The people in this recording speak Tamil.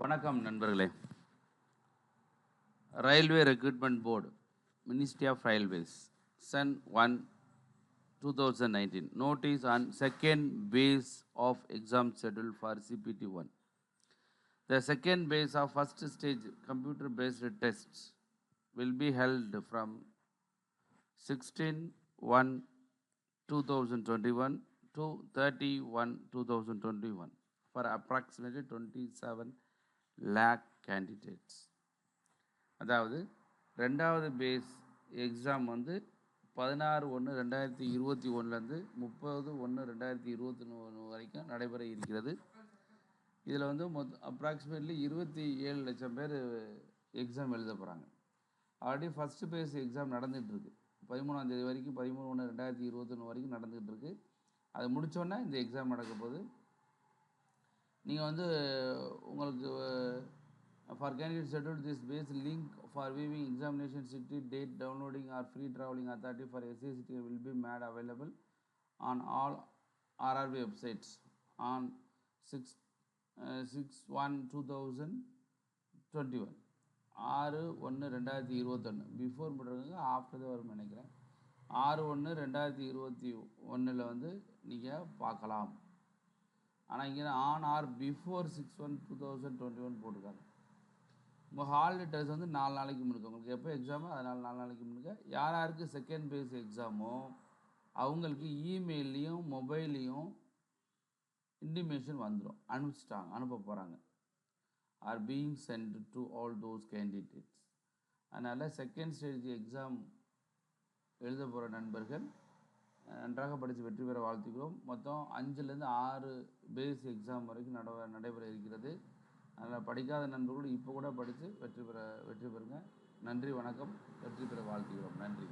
வணக்கம் நண்பர்களே. Railway recruitment board, ministry of railways, Sen 1 2019 notice on second base of exam schedule for CPT 1. The second base of first stage computer based tests will be held from 16/1/2021 to 30/1/2021 for approximately 27 lakh candidates. அதாவது ரெண்டாவது பேஸ் எக்ஸாம் வந்து 16/1/2021 30/1/2021 வரைக்கும் நடைபெற இருக்கிறது. இதில் வந்து அப்ராக்சிமேட்லி 27 லட்சம் பேர் எக்ஸாம் எழுத போகிறாங்க. ஆல்ரெடி ஃபஸ்ட்டு பேஸ் எக்ஸாம் நடந்துகிட்ருக்கு. 13ஆம் தேதி வரைக்கும் 13/1/2021 வரைக்கும் நடந்துகிட்ருக்கு. அது முடித்தோன்னே இந்த எக்ஸாம் நடக்க போகுது. நீங்கள் வந்து உங்களுக்கு for candidates scheduled this base link for viewing examination city date downloading or free traveling authority for SACT will be made available on all RRB websites on 6/1/2021 6/1/2021 before போட்டிருக்காங்க, ஆஃப்டர் தான் வரும்னு நினைக்கிறேன். 6/1/2021 வந்து நீங்கள் பார்க்கலாம். ஆனால் இங்கே ஆன் ஆர் பிஃபோர் 6/1/2021 போட்டிருக்காங்க. உங்கள் ஹால் லெட்டர்ஸ் வந்து 4 நாளைக்கு முன்னுக்கு, உங்களுக்கு எப்போ எக்ஸாமோ அதனால் 4 நாளைக்கு முன்னுக்கு. யார் யாருக்கு செகண்ட் பேஸ் எக்ஸாமோ அவங்களுக்கு இமெயிலையும் மொபைல்லையும் இன்டிமேஷன் வந்துடும், அனுப்ப போகிறாங்க. Are being sent to all those candidates. அதனால் செகண்ட் ஸ்டேஜ் எக்ஸாம் எழுத போகிற நண்பர்கள் நன்றாக படித்து வெற்றி பெற வாழ்த்துக்கிறோம். மொத்தம் 5லேருந்து 6 பேஸ் எக்ஸாம் வரைக்கும் நடைபெற இருக்கிறது. அதனால் படிக்காத நண்பர்கள் இப்போ கூட படித்து வெற்றி பெறுங்க. நன்றி, வணக்கம். வெற்றி பெற வாழ்த்துக்கிறோம். நன்றி.